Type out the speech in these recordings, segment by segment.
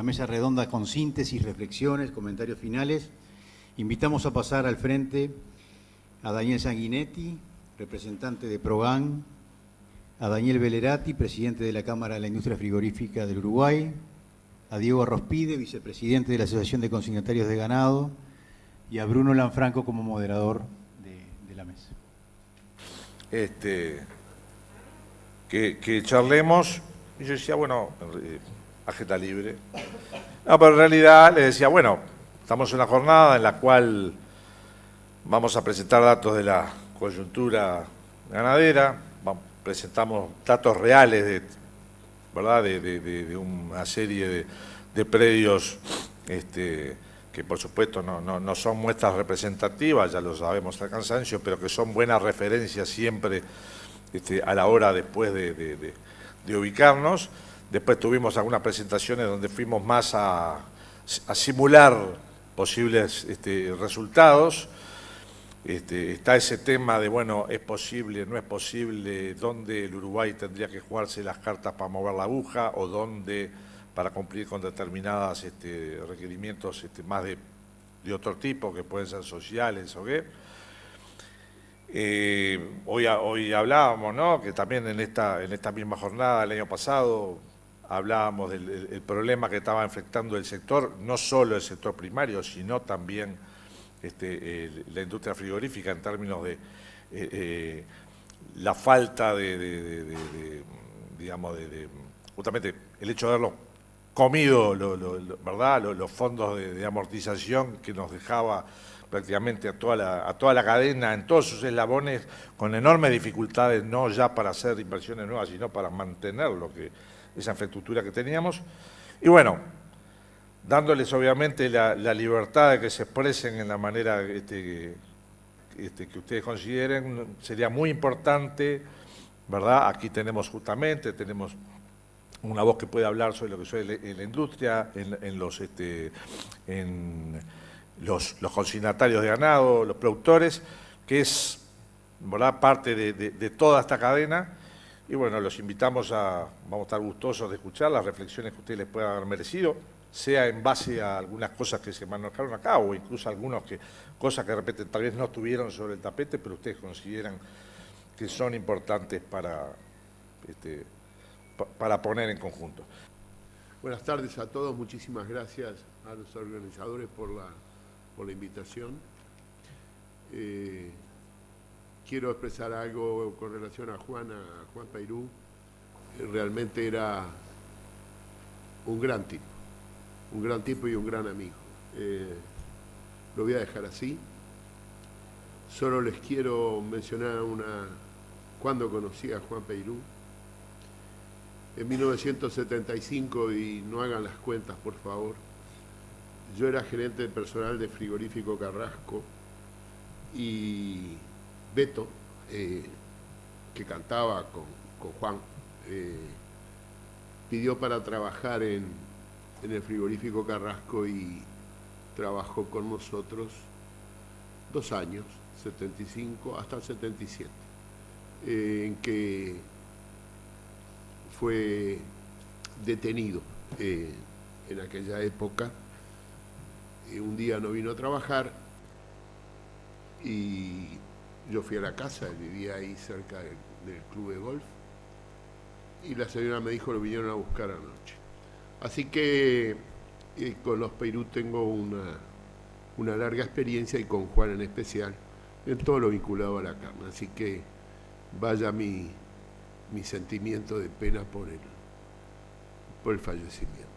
la mesa redonda con síntesis, reflexiones, comentarios finales. Invitamos a pasar al frente a Daniel Sanguinetti, representante de Progan, a Daniel Velerati, presidente de la Cámara de la Industria Frigorífica del Uruguay, a Diego Arrospide, vicepresidente de la Asociación de Consignatarios de Ganado, y a Bruno Lanfranco como moderador de la mesa. Que charlemos, y yo decía, bueno, agenda libre. No, pero en realidad le decía, bueno, estamos en una jornada en la cual vamos a presentar datos de la coyuntura ganadera, presentamos datos reales ¿verdad? De una serie de predios que por supuesto no son muestras representativas, ya lo sabemos al cansancio, pero que son buenas referencias siempre a la hora después de ubicarnos. Después tuvimos algunas presentaciones donde fuimos más a simular posibles resultados. Está ese tema de, bueno, es posible, no es posible, dónde el Uruguay tendría que jugarse las cartas para mover la aguja o dónde para cumplir con determinados requerimientos más de otro tipo, que pueden ser sociales o qué. Hoy hablábamos, ¿no?, que también en esta misma jornada del año pasado hablábamos del problema que estaba enfrentando el sector, no solo el sector primario, sino también la industria frigorífica en términos de la falta digamos, justamente el hecho de haberlo comido, ¿verdad?, los fondos de amortización que nos dejaba prácticamente a toda la cadena, en todos sus eslabones, con enormes dificultades, no ya para hacer inversiones nuevas, sino para mantener esa infraestructura que teníamos. Y bueno, dándoles obviamente la libertad de que se expresen en la manera que ustedes consideren, sería muy importante, ¿verdad? Aquí tenemos una voz que puede hablar sobre lo que sucede en la industria, en los consignatarios de ganado, los productores, que es, ¿verdad?, parte de toda esta cadena. Y bueno, los invitamos vamos a estar gustosos de escuchar las reflexiones que ustedes les puedan haber merecido, sea en base a algunas cosas que se manejaron acá o incluso cosas que de repente tal vez no estuvieron sobre el tapete, pero ustedes consideran que son importantes para poner en conjunto. Buenas tardes a todos, muchísimas gracias a los organizadores por la invitación. Quiero expresar algo con relación a Juan Peirú. Realmente era un gran tipo y un gran amigo. Lo voy a dejar así. Solo les quiero mencionar cuando conocí a Juan Peirú. En 1975, y no hagan las cuentas, por favor, yo era gerente de personal de Frigorífico Carrasco y Beto, que cantaba con Juan, pidió para trabajar en el Frigorífico Carrasco y trabajó con nosotros 2 años, 75 hasta el 77, en que fue detenido en aquella época. Un día no vino a trabajar y yo fui a la casa, él vivía ahí cerca del club de golf, y la señora me dijo, lo vinieron a buscar anoche. Así que con los Peirú tengo una larga experiencia, y con Juan en especial, en todo lo vinculado a la carne. Así que vaya mi sentimiento de pena por el fallecimiento.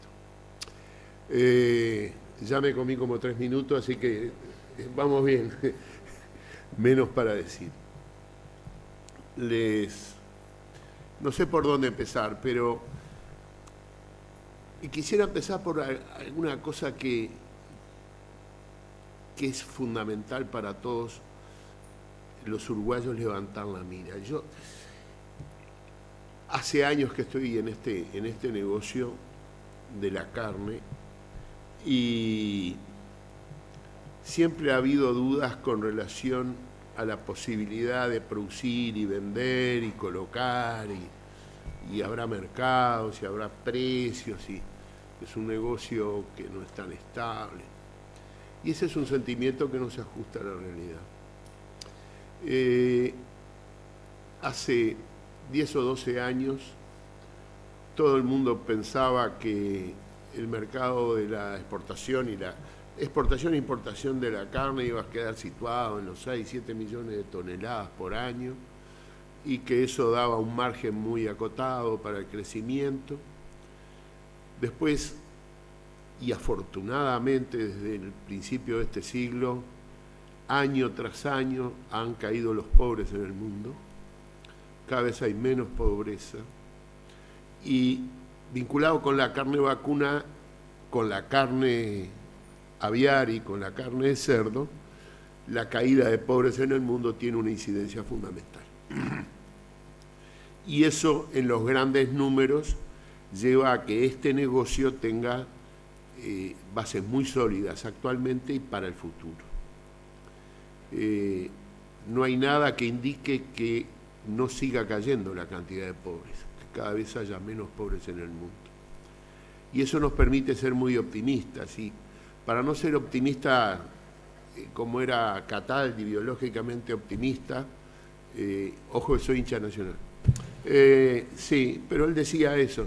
Ya me comí como 3 minutos, así que vamos bien. Menos para decir. No sé por dónde empezar, pero quisiera empezar por alguna cosa que es fundamental para todos los uruguayos: levantar la mira. Yo hace años que estoy en este negocio de la carne, y siempre ha habido dudas con relación a la posibilidad de producir y vender y colocar, y habrá mercados y habrá precios, es un negocio que no es tan estable. Y ese es un sentimiento que no se ajusta a la realidad. Hace 10 o 12 años todo el mundo pensaba que el mercado de la exportación y la exportación e importación de la carne iba a quedar situado en los 6, 7 millones de toneladas por año y que eso daba un margen muy acotado para el crecimiento. Después, y afortunadamente desde el principio de este siglo, año tras año han caído los pobres en el mundo, cada vez hay menos pobreza, y vinculado con la carne vacuna, con la carne aviar y con la carne de cerdo, la caída de pobres en el mundo tiene una incidencia fundamental. Y eso en los grandes números lleva a que este negocio tenga bases muy sólidas actualmente y para el futuro. No hay nada que indique que no siga cayendo la cantidad de pobres, que cada vez haya menos pobres en el mundo. Y eso nos permite ser muy optimistas. Y para no ser optimista como era Cataldi, biológicamente optimista, ojo que soy hincha Nacional. Sí, pero él decía eso.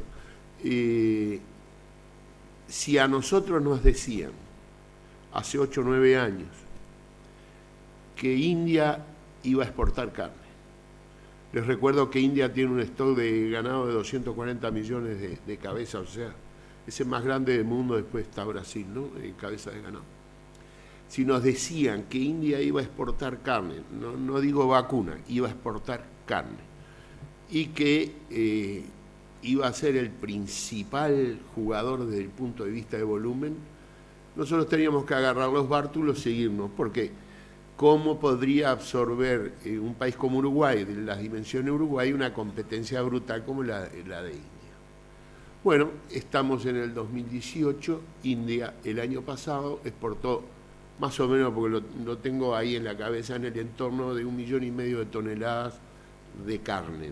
Si a nosotros nos decían, hace 8 o 9 años, que India iba a exportar carne, les recuerdo que India tiene un stock de ganado de 240 millones de cabezas, o sea, es el más grande del mundo, después está Brasil, ¿no?, en cabeza de ganado. Si nos decían que India iba a exportar carne, no digo vacuna, iba a exportar carne, y que iba a ser el principal jugador desde el punto de vista de volumen, nosotros teníamos que agarrar los bártulos y seguirnos, porque ¿cómo podría absorber un país como Uruguay, de las dimensiones de Uruguay, una competencia brutal como la de India? Bueno, estamos en el 2018, India el año pasado exportó más o menos, porque lo tengo ahí en la cabeza, en el entorno de 1,5 millones de toneladas de carne,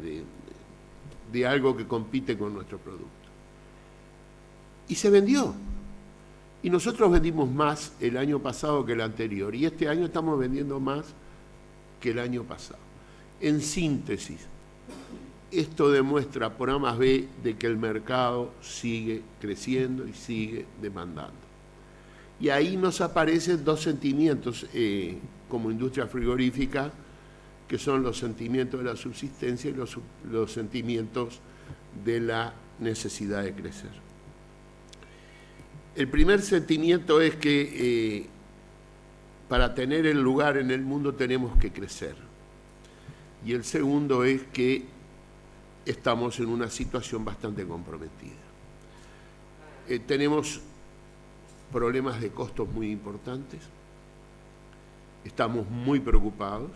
de algo que compite con nuestro producto. Y se vendió. Y nosotros vendimos más el año pasado que el anterior. Y este año estamos vendiendo más que el año pasado. En síntesis, esto demuestra por A más B de que el mercado sigue creciendo y sigue demandando. Y ahí nos aparecen dos sentimientos como industria frigorífica, que son los sentimientos de la subsistencia y los sentimientos de la necesidad de crecer. El primer sentimiento es que para tener el lugar en el mundo tenemos que crecer. Y el segundo es que estamos en una situación bastante comprometida. Tenemos problemas de costos muy importantes, estamos muy preocupados,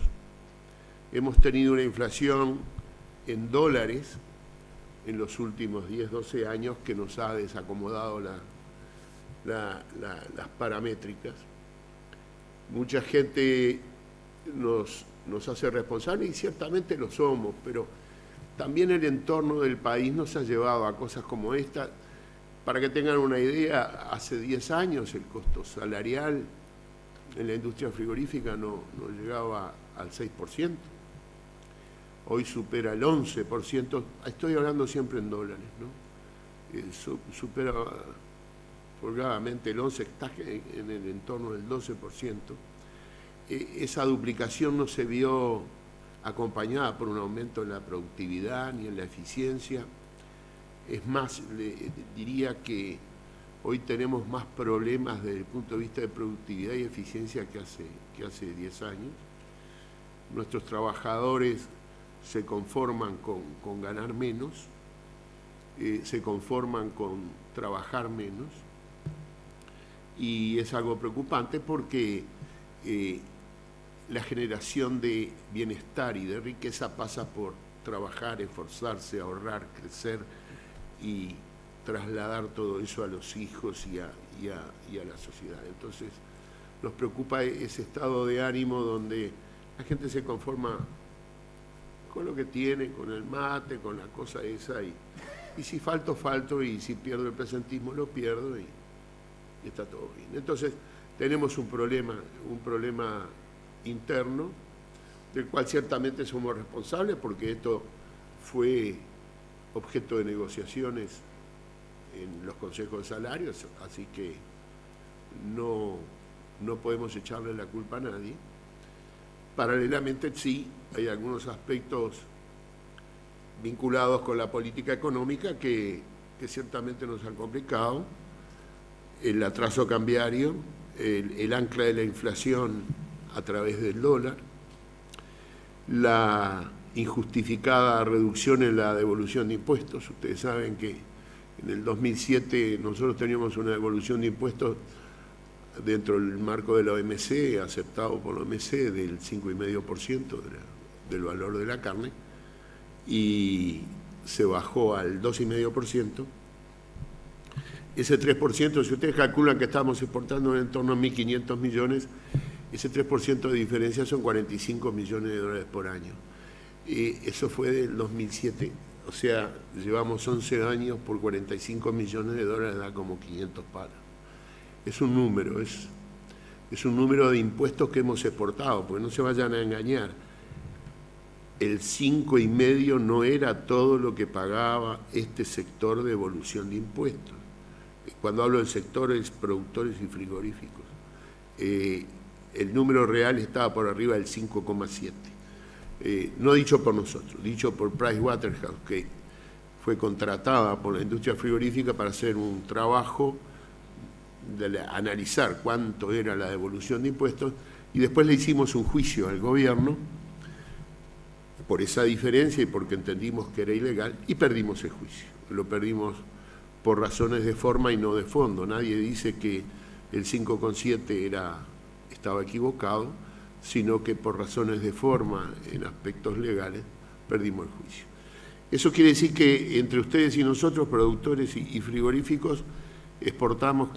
hemos tenido una inflación en dólares en los últimos 10, 12 años que nos ha desacomodado las paramétricas. Mucha gente nos hace responsables y ciertamente lo somos, pero también el entorno del país nos ha llevado a cosas como esta. Para que tengan una idea, hace 10 años el costo salarial en la industria frigorífica no llegaba al 6%. Hoy supera el 11%. Estoy hablando siempre en dólares, ¿no? Supera holgadamente el 11%, está en el entorno del 12%. Esa duplicación no se vio acompañada por un aumento en la productividad ni en la eficiencia. Es más, diría que hoy tenemos más problemas desde el punto de vista de productividad y eficiencia que hace 10 años. Nuestros trabajadores se conforman con ganar menos, se conforman con trabajar menos, y es algo preocupante porque la generación de bienestar y de riqueza pasa por trabajar, esforzarse, ahorrar, crecer y trasladar todo eso a los hijos y a la sociedad. Entonces nos preocupa ese estado de ánimo donde la gente se conforma con lo que tiene, con el mate, con la cosa esa, y Y si falto, falto, y si pierdo el presentismo, lo pierdo, y está todo bien. Entonces, tenemos un problema interno, del cual ciertamente somos responsables, porque esto fue objeto de negociaciones en los consejos de salarios, así que no podemos echarle la culpa a nadie. Paralelamente, sí, hay algunos aspectos vinculados con la política económica que ciertamente nos han complicado. El atraso cambiario, el ancla de la inflación a través del dólar, la injustificada reducción en la devolución de impuestos. Ustedes saben que en el 2007 nosotros teníamos una devolución de impuestos dentro del marco de la OMC, aceptado por la OMC, del 5,5% del valor de la carne, y se bajó al 2,5%. Ese 3%, si ustedes calculan que estamos exportando en torno a 1.500 millones, ese 3% de diferencia son 45 millones de dólares por año. Eso fue del 2007, o sea, llevamos 11 años por 45 millones de dólares, da como 500 palos. Es un número, es un número de impuestos que hemos exportado, porque no se vayan a engañar. El 5,5% no era todo lo que pagaba este sector de devolución de impuestos. Cuando hablo del sector es productores y frigoríficos. El número real estaba por arriba del 5,7%. No dicho por nosotros, dicho por Pricewaterhouse, que fue contratada por la industria frigorífica para hacer un trabajo de analizar cuánto era la devolución de impuestos, y después le hicimos un juicio al gobierno por esa diferencia y porque entendimos que era ilegal, y perdimos el juicio. Lo perdimos por razones de forma y no de fondo. Nadie dice que el 5,7 estaba equivocado, sino que por razones de forma, en aspectos legales, perdimos el juicio. Eso quiere decir que entre ustedes y nosotros, productores y frigoríficos, exportamos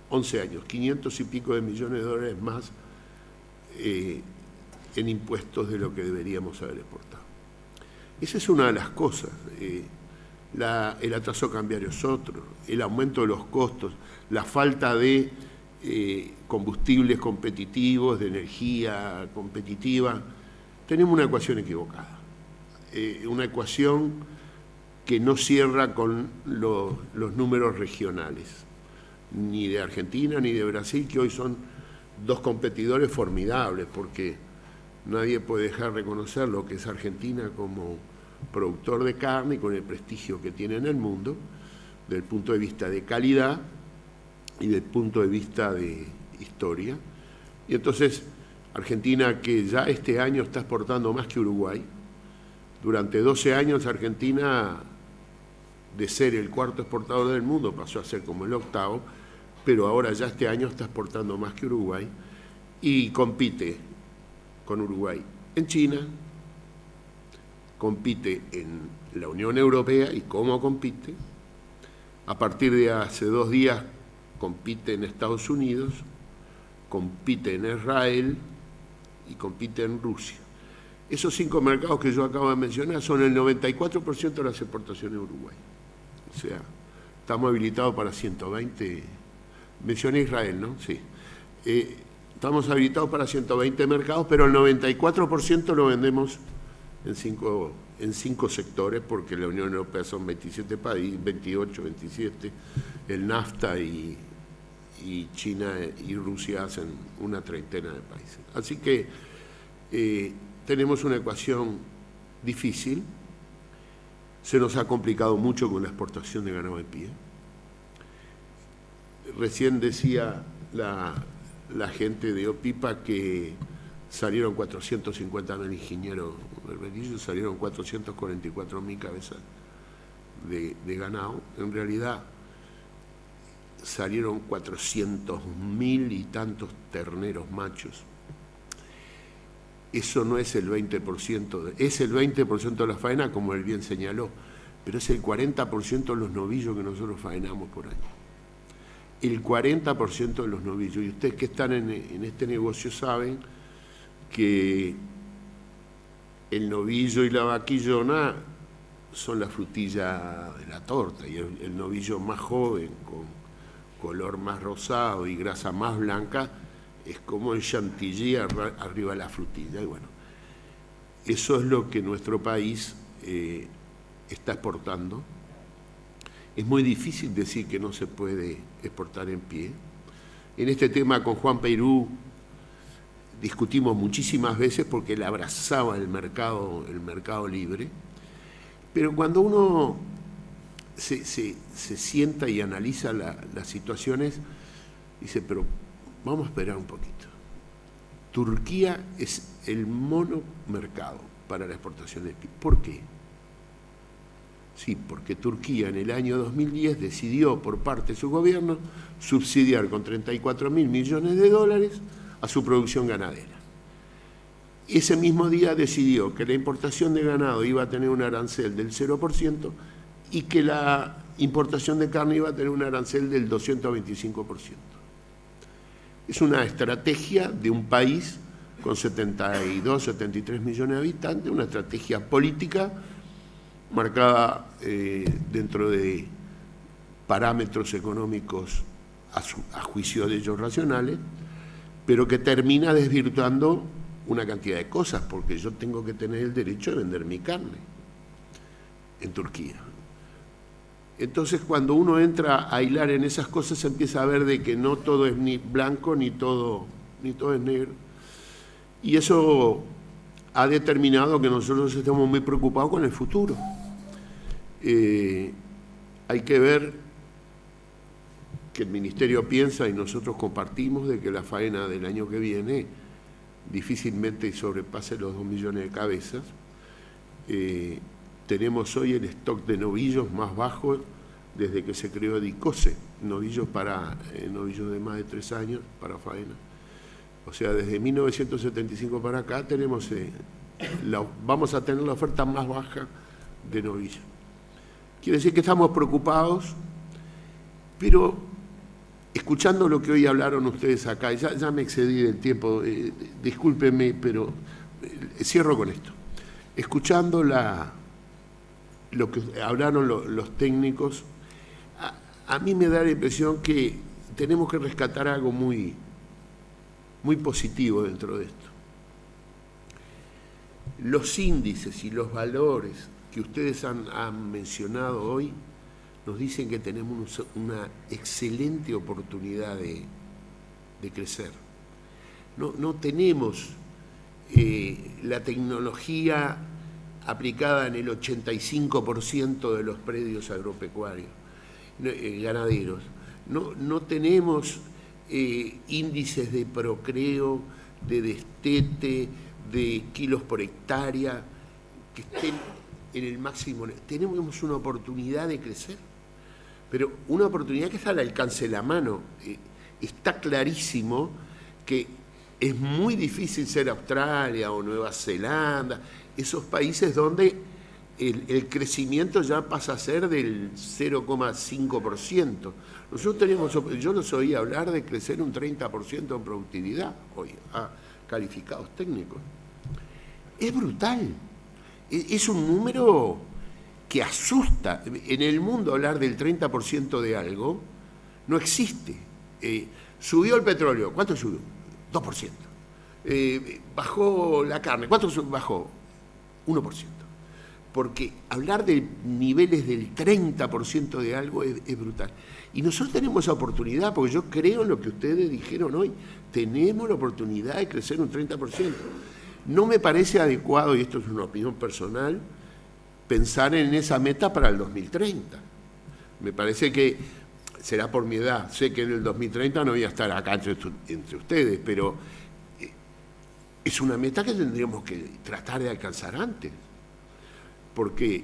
11 años, 500 y pico de millones de dólares más en impuestos de lo que deberíamos haber exportado. Esa es una de las cosas. El atraso cambiario es otro, el aumento de los costos, la falta de combustibles competitivos, de energía competitiva. Tenemos una ecuación equivocada, una ecuación que no cierra con los números regionales, ni de Argentina ni de Brasil, que hoy son dos competidores formidables, porque nadie puede dejar de reconocer lo que es Argentina como productor de carne y con el prestigio que tiene en el mundo, desde el punto de vista de calidad y desde el punto de vista de historia. Y entonces, Argentina, que ya este año está exportando más que Uruguay, durante 12 años Argentina, de ser el cuarto exportador del mundo, pasó a ser como el octavo, pero ahora ya este año está exportando más que Uruguay, y compite con Uruguay en China, compite en la Unión Europea. ¿Y cómo compite? A partir de hace 2 días compite en Estados Unidos, compite en Israel y compite en Rusia. Esos 5 mercados que yo acabo de mencionar son el 94% de las exportaciones de Uruguay. O sea, estamos habilitados para 120, mencioné Israel, ¿no? Sí. Estamos habilitados para 120 mercados, pero el 94% lo vendemos en cinco sectores, porque la Unión Europea son 27 países, 28, 27, el NAFTA y China y Rusia hacen una treintena de países. Así que tenemos una ecuación difícil, se nos ha complicado mucho con la exportación de ganado de pie. Recién decía la gente de OPIPA que salieron 450.000 ingenieros berberillos, salieron 444.000 cabezas de ganado. En realidad salieron 400.000 y tantos terneros machos. Eso no es el 20%, es el 20% de la faena, como él bien señaló, pero es el 40% de los novillos que nosotros faenamos por año. El 40% de los novillos. Y ustedes que están en este negocio saben que el novillo y la vaquillona son la frutilla de la torta, y el novillo más joven, con color más rosado y grasa más blanca, es como el chantilly arriba de la frutilla. Y bueno, eso es lo que nuestro país está exportando. Es muy difícil decir que no se puede exportar en pie. En este tema con Juan Peirú discutimos muchísimas veces porque él abrazaba el mercado libre, pero cuando uno se sienta y analiza las situaciones, dice, pero vamos a esperar un poquito. Turquía es el monomercado para la exportación de pie. ¿Por qué? Sí, porque Turquía en el año 2010 decidió por parte de su gobierno subsidiar con 34.000 millones de dólares a su producción ganadera. Ese mismo día decidió que la importación de ganado iba a tener un arancel del 0% y que la importación de carne iba a tener un arancel del 225%. Es una estrategia de un país con 72, 73 millones de habitantes, una estrategia política marcada dentro de parámetros económicos a juicio de ellos racionales, pero que termina desvirtuando una cantidad de cosas, porque yo tengo que tener el derecho de vender mi carne en Turquía. Entonces, cuando uno entra a hilar en esas cosas, se empieza a ver de que no todo es ni blanco ni todo es negro. Y eso ha determinado que nosotros estemos muy preocupados con el futuro. Hay que ver que el Ministerio piensa y nosotros compartimos de que la faena del año que viene difícilmente sobrepase los 2 millones de cabezas. Tenemos hoy el stock de novillos más bajo desde que se creó DICOSE, novillos de más de 3 años para faena. O sea, desde 1975 para acá tenemos vamos a tener la oferta más baja de novillos. Quiere decir que estamos preocupados, pero escuchando lo que hoy hablaron ustedes acá, ya me excedí del tiempo, discúlpenme, pero cierro con esto. Escuchando lo que hablaron los técnicos, a mí me da la impresión que tenemos que rescatar algo muy, muy positivo dentro de esto. Los índices y los valores que ustedes han mencionado hoy nos dicen que tenemos una excelente oportunidad de crecer. No tenemos la tecnología aplicada en el 85% de los predios agropecuarios, ganaderos. No tenemos índices de procreo, de destete, de kilos por hectárea que estén en el máximo. Tenemos una oportunidad de crecer, pero una oportunidad que está al alcance de la mano. Está clarísimo que es muy difícil ser Australia o Nueva Zelanda, esos países donde el crecimiento ya pasa a ser del 0,5%. Yo los oí hablar de crecer un 30% en productividad hoy, a calificados técnicos. Es brutal. Es un número que asusta. En el mundo hablar del 30% de algo no existe. Subió el petróleo. ¿Cuánto subió? 2%. Bajó la carne. ¿Cuánto bajó? 1%. Porque hablar de niveles del 30% de algo es brutal. Y nosotros tenemos esa oportunidad, porque yo creo en lo que ustedes dijeron hoy. Tenemos la oportunidad de crecer un 30%. No me parece adecuado, y esto es una opinión personal, pensar en esa meta para el 2030. Me parece que será por mi edad. Sé que en el 2030 no voy a estar acá entre ustedes, pero es una meta que tendríamos que tratar de alcanzar antes. Porque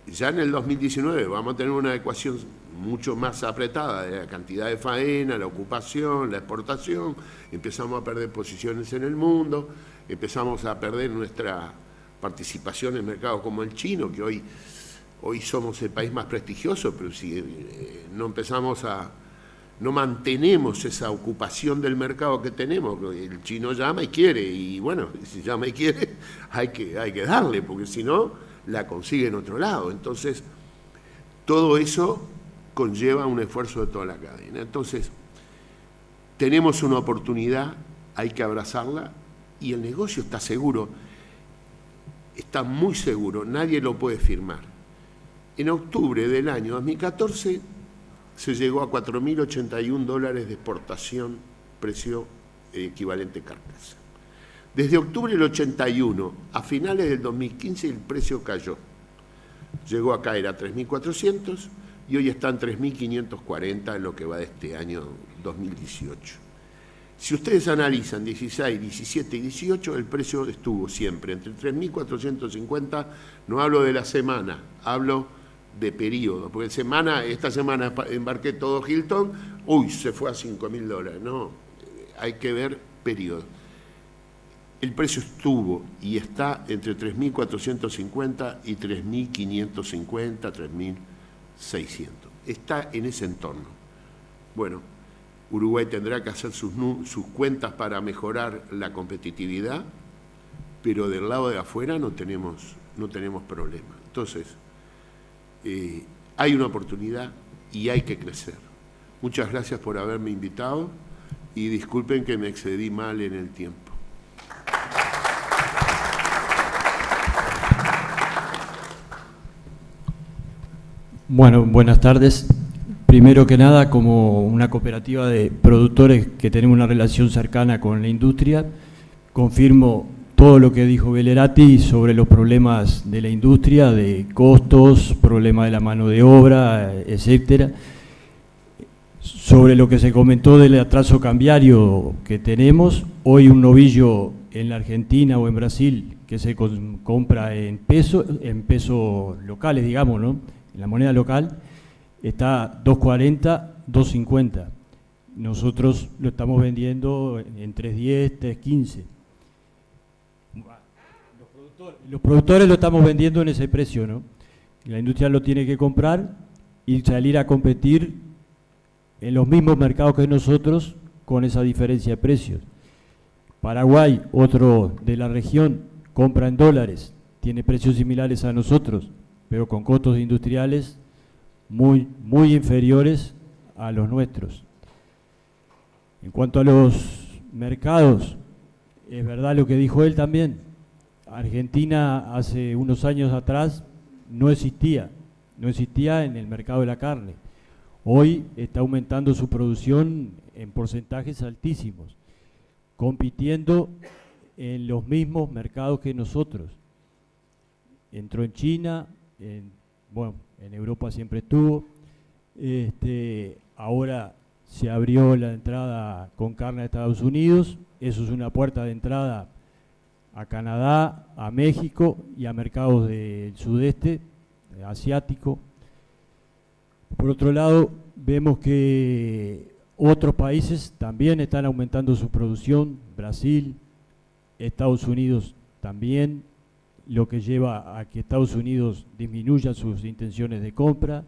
ya en el 2019 vamos a tener una ecuación mucho más apretada de la cantidad de faena, la ocupación, la exportación, empezamos a perder posiciones en el mundo, empezamos a perder nuestra participación en mercados como el chino, que hoy somos el país más prestigioso, pero si no empezamos a no mantenemos esa ocupación del mercado que tenemos. El chino llama y quiere, y bueno, si llama y quiere, hay que darle, porque si no, la consigue en otro lado. Entonces, todo eso conlleva un esfuerzo de toda la cadena. Entonces, tenemos una oportunidad, hay que abrazarla, y el negocio está seguro, está muy seguro, nadie lo puede firmar. En octubre del año 2014 se llegó a $4.081 de exportación, precio equivalente carcasa. Desde octubre del 81 a finales del 2015 el precio cayó. Llegó a caer a 3.400 y hoy está en 3.540 en lo que va de este año 2018. Si ustedes analizan 16, 17 y 18, el precio estuvo siempre entre 3.450, no hablo de la semana, hablo de periodo, porque esta semana embarqué todo Hilton, se fue a $5.000, no, hay que ver periodo. El precio estuvo y está entre 3.450 y 3.550, 3.600. Está en ese entorno. Bueno, Uruguay tendrá que hacer sus cuentas para mejorar la competitividad, pero del lado de afuera no tenemos problema. Entonces, hay una oportunidad y hay que crecer. Muchas gracias por haberme invitado y disculpen que me excedí mal en el tiempo. Bueno, buenas tardes. Primero que nada, como una cooperativa de productores que tenemos una relación cercana con la industria, confirmo todo lo que dijo Belerati sobre los problemas de la industria, de costos, problemas de la mano de obra, etcétera. Sobre lo que se comentó del atraso cambiario que tenemos, hoy un novillo en la Argentina o en Brasil que se compra en pesos locales, digamos, ¿no? En la moneda local, está 2.40, 2.50. Nosotros lo estamos vendiendo en 3.10, 3.15. Los productores lo estamos vendiendo en ese precio, ¿no? La industria lo tiene que comprar y salir a competir en los mismos mercados que nosotros con esa diferencia de precios. Paraguay, otro de la región, compra en dólares, tiene precios similares a nosotros, pero con costos industriales muy inferiores a los nuestros. En cuanto a los mercados, es verdad lo que dijo él también. Argentina hace unos años atrás no existía en el mercado de la carne. Hoy está aumentando su producción en porcentajes altísimos, compitiendo en los mismos mercados que nosotros. Entró en China, en Europa siempre estuvo, ahora se abrió la entrada con carne a Estados Unidos, eso es una puerta de entrada a Canadá, a México y a mercados del sudeste asiático. Por otro lado, vemos que otros países también están aumentando su producción, Brasil, Estados Unidos también, lo que lleva a que Estados Unidos disminuya sus intenciones de compra.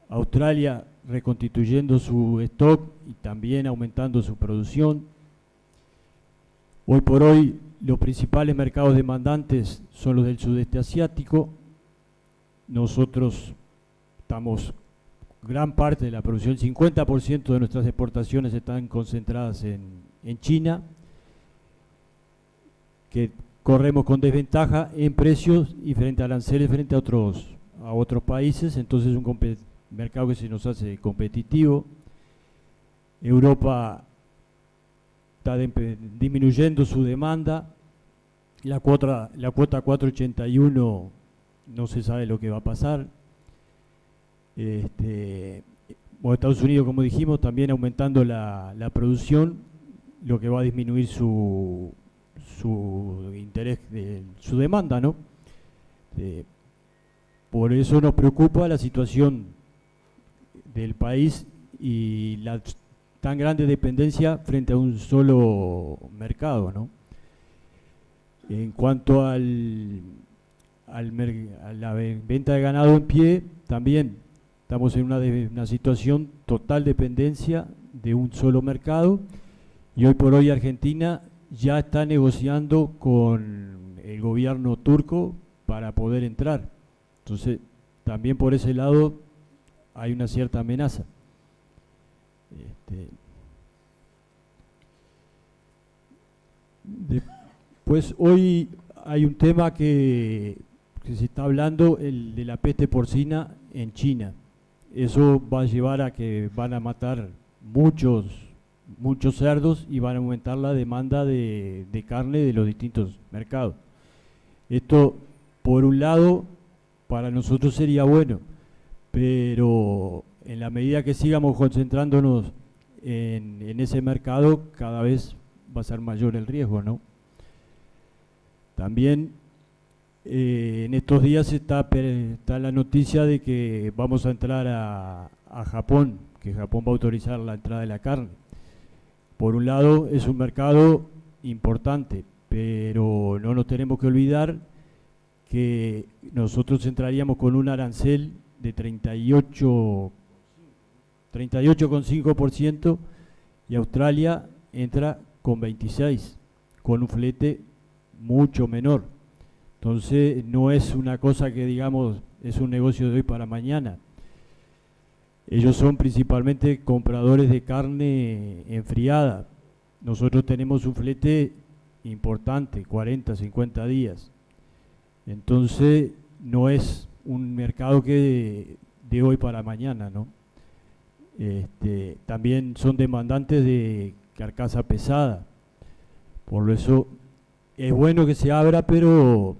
Australia reconstituyendo su stock y también aumentando su producción. Hoy por hoy los principales mercados demandantes son los del sudeste asiático. Nosotros estamos, gran parte de la producción, 50% de nuestras exportaciones están concentradas en China, que corremos con desventaja en precios y frente a aranceles frente a otros países, entonces es un mercado que se nos hace competitivo. Europa está disminuyendo su demanda, la cuota 481 no se sabe lo que va a pasar. Estados Unidos, como dijimos, también aumentando la producción, lo que va a disminuir su interés, su demanda, ¿no? Por eso nos preocupa la situación del país y la tan grande dependencia frente a un solo mercado, ¿no? En cuanto a la venta de ganado en pie, también Estamos en una situación total dependencia de un solo mercado y hoy por hoy Argentina ya está negociando con el gobierno turco para poder entrar. Entonces, también por ese lado hay una cierta amenaza. Después, hoy hay un tema que se está hablando, el de la peste porcina en China. Eso va a llevar a que van a matar muchos cerdos y van a aumentar la demanda de carne de los distintos mercados. Esto, por un lado, para nosotros sería bueno, pero en la medida que sigamos concentrándonos en ese mercado, cada vez va a ser mayor el riesgo, ¿no? También en estos días está la noticia de que vamos a entrar a Japón, que Japón va a autorizar la entrada de la carne. Por un lado es un mercado importante, pero no nos tenemos que olvidar que nosotros entraríamos con un arancel de 38,5% y Australia entra con 26%, con un flete mucho menor. Entonces no es una cosa que digamos es un negocio de hoy para mañana. Ellos son principalmente compradores de carne enfriada. Nosotros tenemos un flete importante, 40, 50 días. Entonces no es un mercado que de hoy para mañana, ¿no? También son demandantes de carcasa pesada. Por eso es bueno que se abra, pero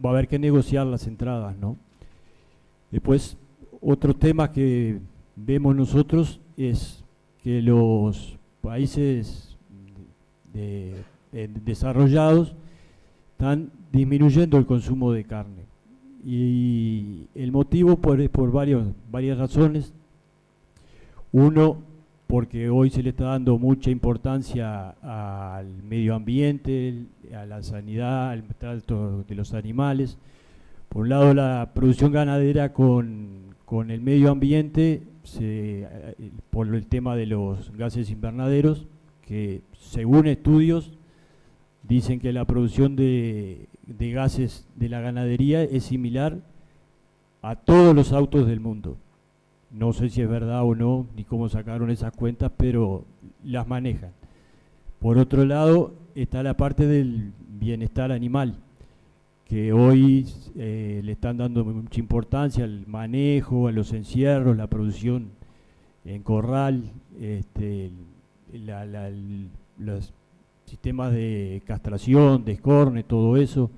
va a haber que negociar las entradas, ¿no? Después, otro tema que vemos nosotros es que los países desarrollados están disminuyendo el consumo de carne. Y el motivo por varias razones. Uno, porque hoy se le está dando mucha importancia al medio ambiente, a la sanidad, al trato de los animales. Por un lado, la producción ganadera con el medio ambiente, por el tema de los gases invernaderos, que según estudios dicen que la producción de gases de la ganadería es similar a todos los autos del mundo. No sé si es verdad o no, ni cómo sacaron esas cuentas, pero las manejan. Por otro lado, está la parte del bienestar animal, que hoy le están dando mucha importancia al manejo, a los encierros, la producción en corral, los sistemas de castración, descorne, todo eso,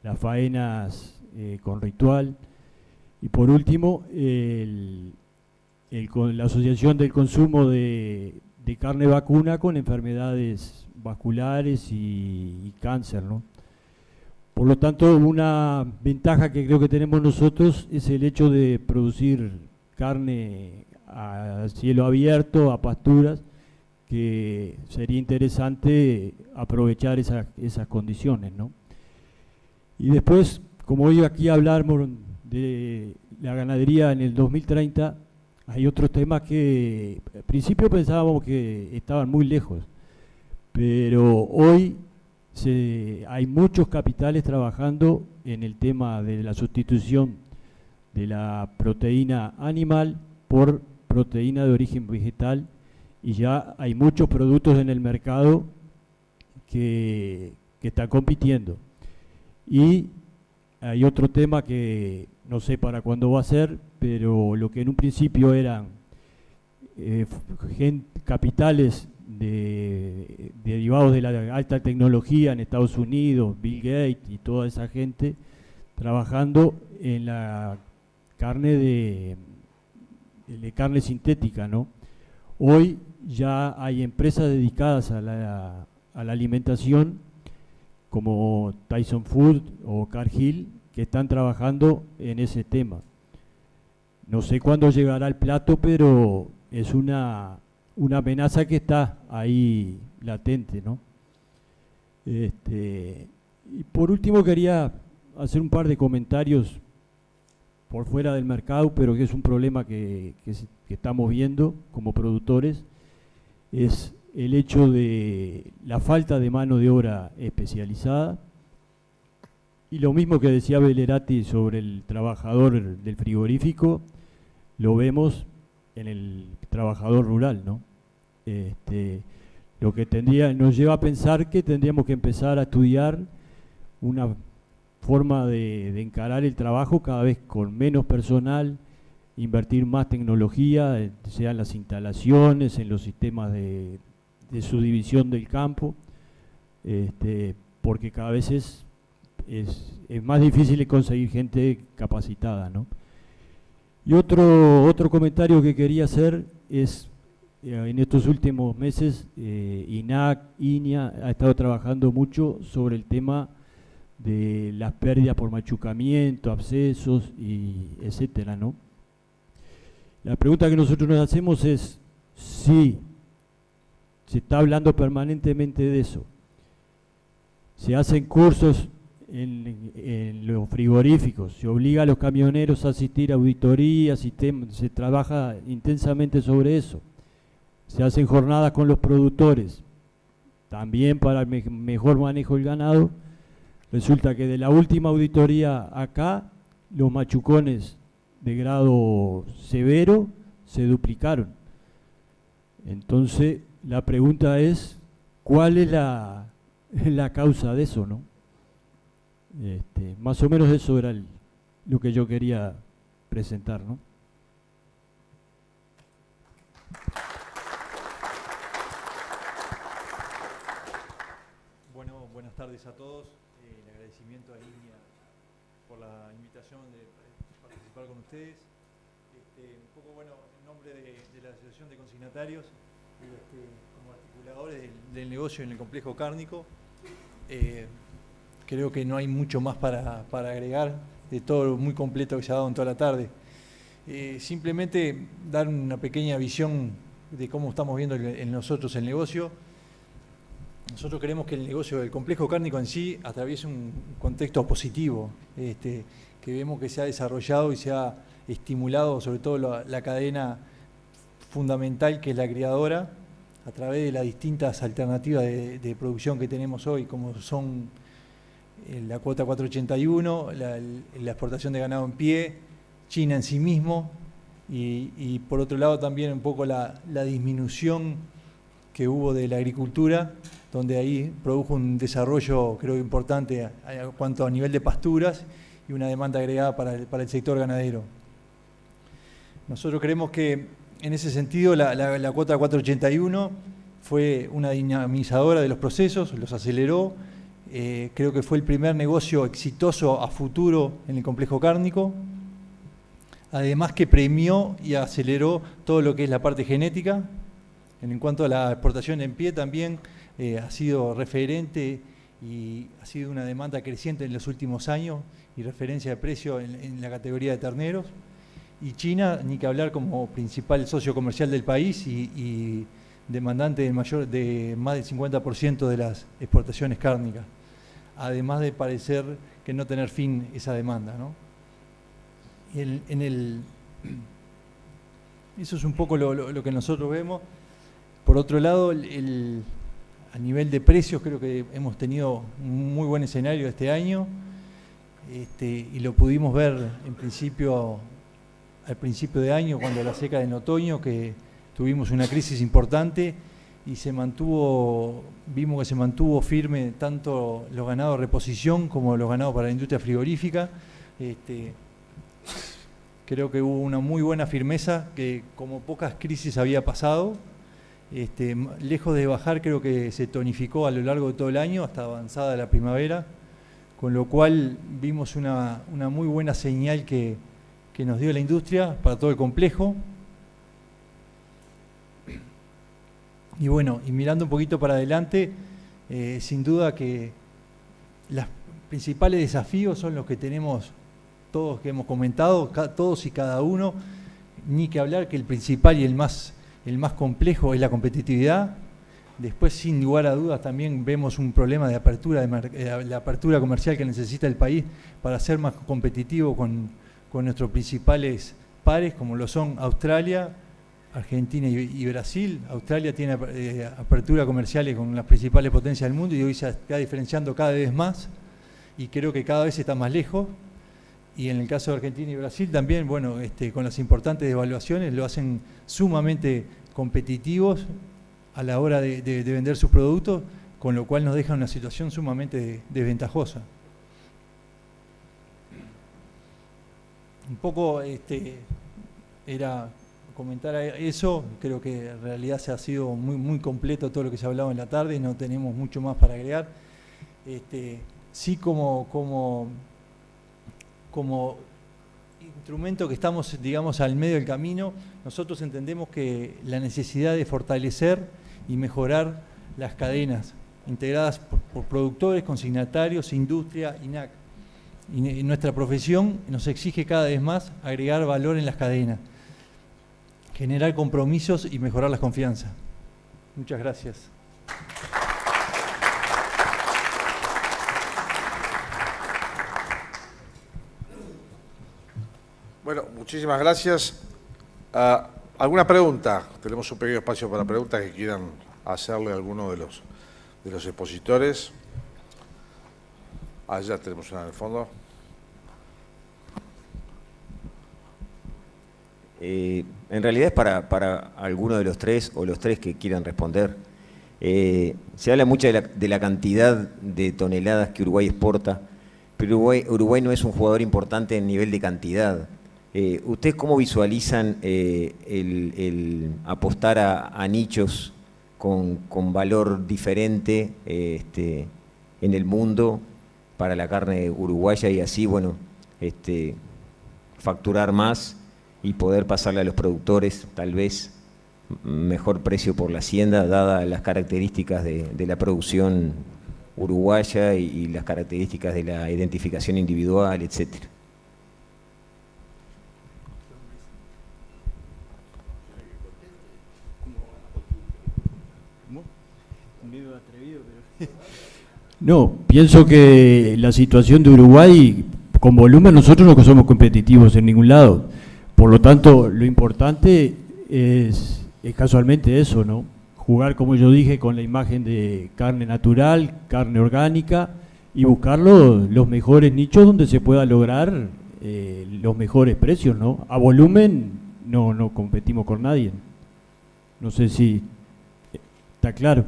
las faenas con ritual. Y por último, la asociación del consumo de carne vacuna con enfermedades vasculares y cáncer, ¿no? Por lo tanto, una ventaja que creo que tenemos nosotros es el hecho de producir carne a cielo abierto, a pasturas, que sería interesante aprovechar esas condiciones, ¿no? Y después, como hoy aquí hablamos de la ganadería en el 2030, hay otros temas que al principio pensábamos que estaban muy lejos, pero hoy hay muchos capitales trabajando en el tema de la sustitución de la proteína animal por proteína de origen vegetal, y ya hay muchos productos en el mercado que están compitiendo. Y hay otro tema que no sé para cuándo va a ser, pero lo que en un principio eran capitales derivados de la alta tecnología en Estados Unidos, Bill Gates y toda esa gente, trabajando en la carne de carne sintética, ¿no? Hoy ya hay empresas dedicadas a la alimentación, como Tyson Food o Cargill, que están trabajando en ese tema. No sé cuándo llegará el plato, pero es una amenaza que está ahí latente, ¿no? Y por último quería hacer un par de comentarios por fuera del mercado, pero que es un problema que estamos viendo como productores, es el hecho de la falta de mano de obra especializada. Y lo mismo que decía Belerati sobre el trabajador del frigorífico, lo vemos en el trabajador rural, ¿no? Lo que nos lleva a pensar que tendríamos que empezar a estudiar una forma de encarar el trabajo cada vez con menos personal, invertir más tecnología, sea en las instalaciones, en los sistemas de subdivisión del campo, porque cada vez es más difícil conseguir gente capacitada, ¿no? Y otro comentario que quería hacer es, en estos últimos meses, INAC, INIA ha estado trabajando mucho sobre el tema de las pérdidas por machucamiento, abscesos, y etcétera, ¿no? La pregunta que nosotros nos hacemos es si se está hablando permanentemente de eso. Se hacen cursos en los frigoríficos, se obliga a los camioneros a asistir a auditorías, se trabaja intensamente sobre eso. Se hacen jornadas con los productores, también para el mejor manejo del ganado. Resulta que de la última auditoría acá, los machucones de grado severo se duplicaron. Entonces, la pregunta es, ¿cuál es la causa de eso, no? Más o menos eso era lo que yo quería presentar, ¿no? Bueno, buenas tardes a todos. El agradecimiento a Línea por la invitación de participar con ustedes. Un poco, bueno, en nombre de la Asociación de Consignatarios, como articuladores del negocio en el complejo cárnico, creo que no hay mucho más para agregar de todo lo muy completo que se ha dado en toda la tarde. Simplemente dar una pequeña visión de cómo estamos viendo nosotros el negocio. Nosotros creemos que el negocio del complejo cárnico en sí atraviesa un contexto positivo, que vemos que se ha desarrollado y se ha estimulado sobre todo la cadena fundamental que es la criadora, a través de las distintas alternativas de producción que tenemos hoy, como son la cuota 481, la exportación de ganado en pie, China en sí mismo, y por otro lado también un poco la disminución que hubo de la agricultura, donde ahí produjo un desarrollo, creo, importante en cuanto a nivel de pasturas y una demanda agregada para el sector ganadero. Nosotros creemos que en ese sentido la cuota 481 fue una dinamizadora de los procesos, los aceleró. Creo que fue el primer negocio exitoso a futuro en el complejo cárnico. Además que premió y aceleró todo lo que es la parte genética. En cuanto a la exportación en pie también ha sido referente y ha sido una demanda creciente en los últimos años y referencia de precio en la categoría de terneros. Y China, ni que hablar, como principal socio comercial del país y demandante de más del 50% de las exportaciones cárnicas, además de parecer que no tener fin esa demanda, ¿no? Eso es un poco lo que nosotros vemos. Por otro lado, a nivel de precios, creo que hemos tenido un muy buen escenario este año, y lo pudimos ver al principio de año, cuando la seca en otoño, que tuvimos una crisis importante y vimos que se mantuvo firme tanto los ganados de reposición como los ganados para la industria frigorífica. Creo que hubo una muy buena firmeza que como pocas crisis había pasado. Lejos de bajar, creo que se tonificó a lo largo de todo el año hasta avanzada la primavera, con lo cual vimos una muy buena señal que nos dio la industria para todo el complejo. Y bueno, y mirando un poquito para adelante, sin duda que los principales desafíos son los que tenemos todos, que hemos comentado, todos y cada uno, ni que hablar que el principal y el más complejo es la competitividad. Después, sin lugar a dudas, también vemos un problema de apertura, la apertura comercial que necesita el país para ser más competitivo con con nuestros principales pares, como lo son Australia, Argentina y Brasil. Australia tiene apertura comerciales con las principales potencias del mundo y hoy se está diferenciando cada vez más y creo que cada vez está más lejos. Y en el caso de Argentina y Brasil también, bueno, con las importantes devaluaciones lo hacen sumamente competitivos a la hora de vender sus productos, con lo cual nos deja una situación sumamente desventajosa. Un poco era comentar eso. Creo que en realidad se ha sido muy completo todo lo que se ha hablado en la tarde y no tenemos mucho más para agregar. Sí, como instrumento que estamos, digamos, al medio del camino, nosotros entendemos que la necesidad de fortalecer y mejorar las cadenas integradas por productores, consignatarios, industria, INAC. Y nuestra profesión nos exige cada vez más agregar valor en las cadenas, generar compromisos y mejorar las confianzas. Muchas gracias. Bueno, muchísimas gracias. ¿Alguna pregunta? Tenemos un pequeño espacio para preguntas que quieran hacerle a alguno de los expositores. Allá tenemos una en el fondo. En realidad es para alguno de los tres o los tres que quieran responder. Se habla mucho de la cantidad de toneladas que Uruguay exporta, pero Uruguay no es un jugador importante en nivel de cantidad. ¿Ustedes cómo visualizan el apostar a nichos con valor diferente en el mundo para la carne uruguaya y así, bueno, facturar más y poder pasarle a los productores tal vez mejor precio por la hacienda, dadas las características de la producción uruguaya y las características de la identificación individual, etcétera? No, pienso que la situación de Uruguay, con volumen, nosotros no somos competitivos en ningún lado. Por lo tanto, lo importante es casualmente eso, ¿no? Jugar, como yo dije, con la imagen de carne natural, carne orgánica, y buscar los mejores nichos donde se pueda lograr los mejores precios, ¿no? A volumen no competimos con nadie. No sé si está claro.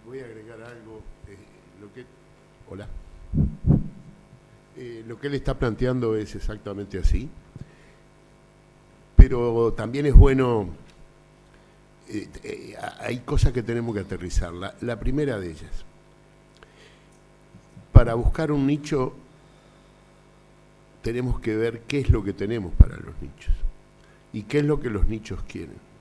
Voy a agregar algo. Hola. Lo que él está planteando es exactamente así, pero también es bueno, hay cosas que tenemos que aterrizar. La primera de ellas, para buscar un nicho tenemos que ver qué es lo que tenemos para los nichos y qué es lo que los nichos quieren.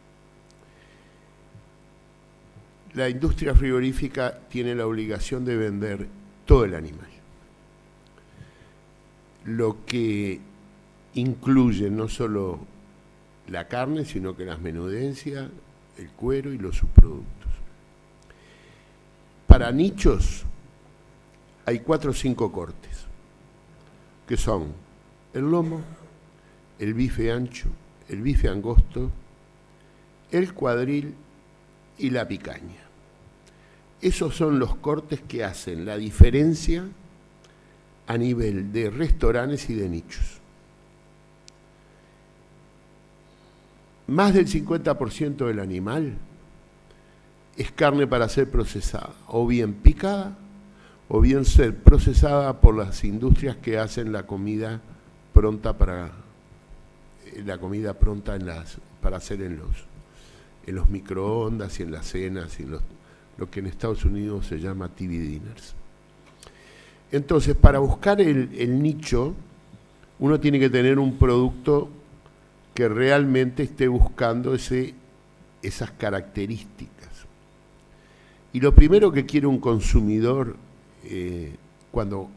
La industria frigorífica tiene la obligación de vender todo el animal, lo que incluye no solo la carne, sino que las menudencias, el cuero y los subproductos. Para nichos hay 4 o 5 cortes, que son el lomo, el bife ancho, el bife angosto, el cuadril y la picaña. Esos son los cortes que hacen la diferencia a nivel de restaurantes y de nichos. Más del 50% del animal es carne para ser procesada, o bien picada, o bien ser procesada por las industrias que hacen la comida pronta para hacer en los microondas y en las cenas y lo que en Estados Unidos se llama TV dinners. Entonces, para buscar el nicho, uno tiene que tener un producto que realmente esté buscando esas características. Y lo primero que quiere un consumidor cuando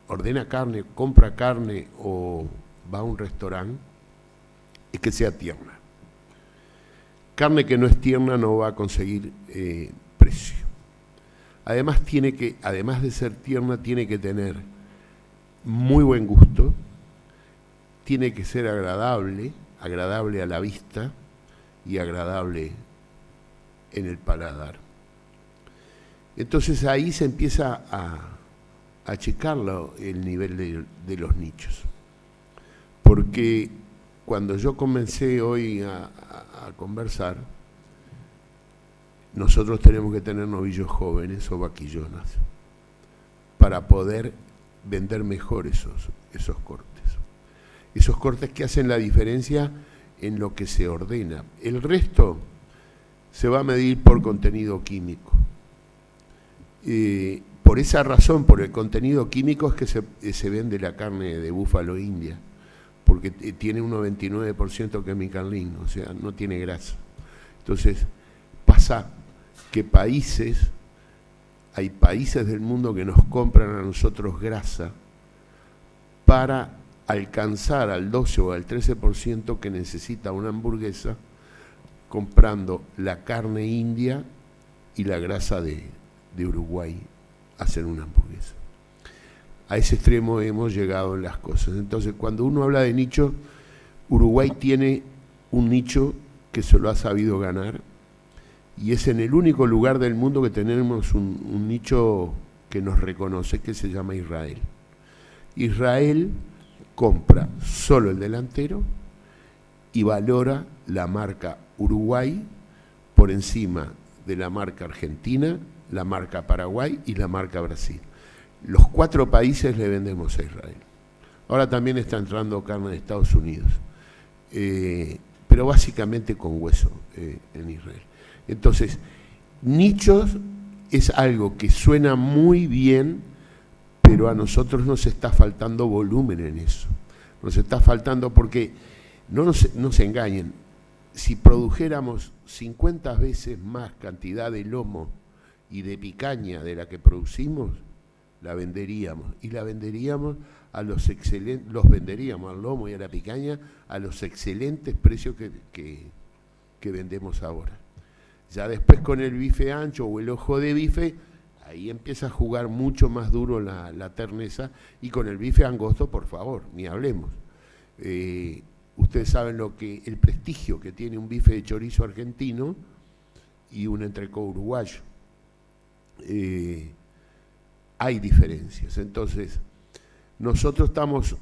ordena carne, compra carne o va a un restaurante, es que sea tierna. Carne que no es tierna no va a conseguir precio. Además además de ser tierna, tiene que tener muy buen gusto, tiene que ser agradable a la vista y agradable en el paladar. Entonces ahí se empieza a checar el nivel de los nichos. Porque cuando yo comencé hoy a conversar, nosotros tenemos que tener novillos jóvenes o vaquillonas para poder vender mejor esos cortes. Esos cortes que hacen la diferencia en lo que se ordena. El resto se va a medir por contenido químico. Por esa razón, por el contenido químico, es que se vende la carne de búfalo india, porque tiene un 99% chemical lean, o sea, no tiene grasa. Entonces, pasa que hay países del mundo que nos compran a nosotros grasa para alcanzar al 12 o al 13% que necesita una hamburguesa, comprando la carne india y la grasa de Uruguay, hacer una hamburguesa. A ese extremo hemos llegado en las cosas. Entonces, cuando uno habla de nicho, Uruguay tiene un nicho que se lo ha sabido ganar, y es en el único lugar del mundo que tenemos un nicho que nos reconoce, que se llama Israel. Israel compra solo el delantero y valora la marca Uruguay por encima de la marca Argentina, la marca Paraguay y la marca Brasil. Los 4 países le vendemos a Israel. Ahora también está entrando carne de Estados Unidos, pero básicamente con hueso en Israel. Entonces, nichos es algo que suena muy bien, pero a nosotros nos está faltando volumen en eso. Nos está faltando porque, no se engañen, si produjéramos 50 veces más cantidad de lomo y de picaña de la que producimos, la venderíamos. Y la venderíamos los venderíamos al lomo y a la picaña a los excelentes precios que vendemos ahora. Ya después con el bife ancho o el ojo de bife, ahí empieza a jugar mucho más duro la terneza, y con el bife angosto, por favor, ni hablemos. Ustedes saben el prestigio que tiene un bife de chorizo argentino y un entrecot uruguayo. Hay diferencias. Entonces, nosotros estamos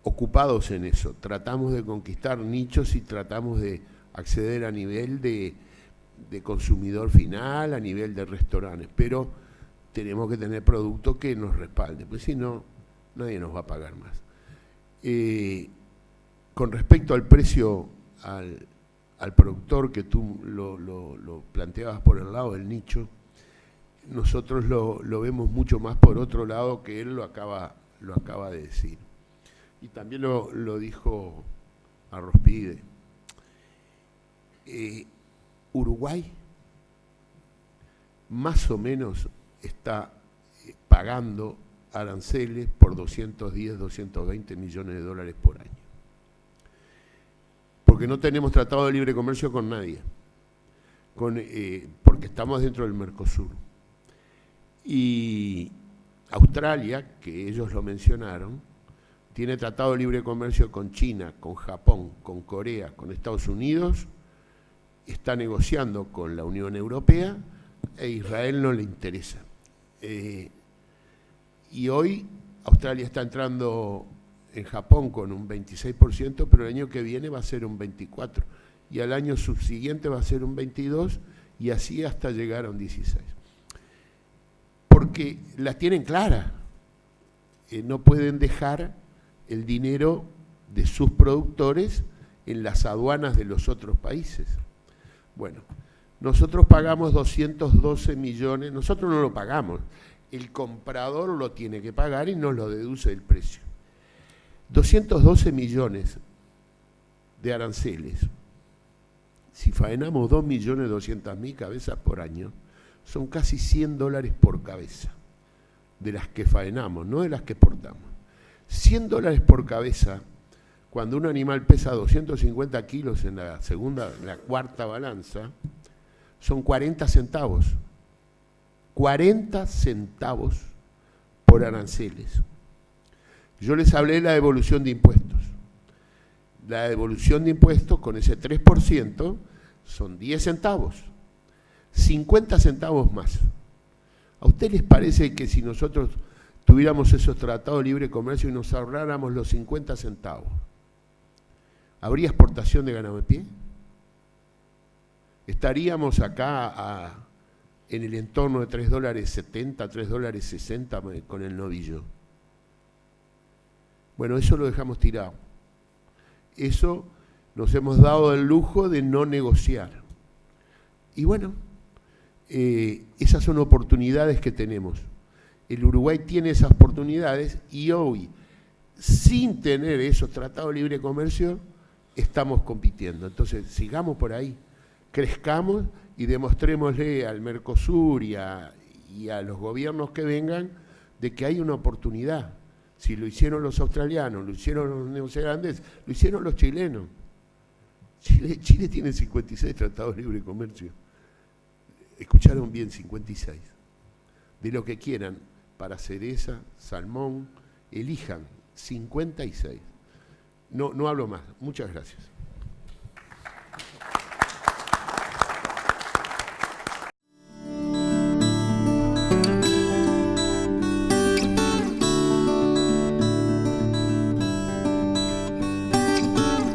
ocupados en eso, tratamos de conquistar nichos y tratamos de acceder a nivel de consumidor final, a nivel de restaurantes, pero tenemos que tener productos que nos respalden, pues si no, nadie nos va a pagar más. Con respecto al precio al productor, que tú lo planteabas por el lado del nicho, nosotros lo vemos mucho más por otro lado, que él lo acaba de decir. Y también lo dijo Arrospide. Uruguay más o menos está pagando aranceles por 210, 220 millones de dólares por año. Porque no tenemos tratado de libre comercio con nadie, porque estamos dentro del Mercosur. Y Australia, que ellos lo mencionaron, tiene tratado de libre comercio con China, con Japón, con Corea, con Estados Unidos, está negociando con la Unión Europea, e Israel no le interesa. Y hoy Australia está entrando en Japón con un 26%, pero el año que viene va a ser un 24%, y al año subsiguiente va a ser un 22%, y así hasta llegar a un 16%. Porque la tienen clara, no pueden dejar el dinero de sus productores en las aduanas de los otros países. Bueno, nosotros pagamos 212 millones, nosotros no lo pagamos, el comprador lo tiene que pagar y nos lo deduce del precio. 212 millones de aranceles, si faenamos 2.200.000 cabezas por año, son casi $100 por cabeza, de las que faenamos, no de las que exportamos. $100 por cabeza, cuando un animal pesa 250 kilos en la cuarta balanza, son 40 centavos 40 centavos por aranceles. Yo les hablé de la devolución de impuestos. La devolución de impuestos con ese 3% son 10 centavos, 50 centavos más. ¿A usted les parece que si nosotros tuviéramos esos tratados de libre comercio y nos ahorráramos los 50 centavos, habría exportación de ganado de pie? ¿Estaríamos acá en el entorno de $3.70, $3.60 con el novillo? Bueno, eso lo dejamos tirado. Eso nos hemos dado el lujo de no negociar. Y bueno, esas son oportunidades que tenemos. El Uruguay tiene esas oportunidades y hoy, sin tener esos tratados de libre comercio, estamos compitiendo. Entonces, sigamos por ahí, crezcamos y demostrémosle al Mercosur y a los gobiernos que vengan de que hay una oportunidad. Si lo hicieron los australianos, lo hicieron los neozelandeses, lo hicieron los chilenos. Chile tiene 56 tratados de libre comercio. Escucharon bien, 56. De lo que quieran, para cereza, salmón, elijan, 56. No hablo más. Muchas gracias.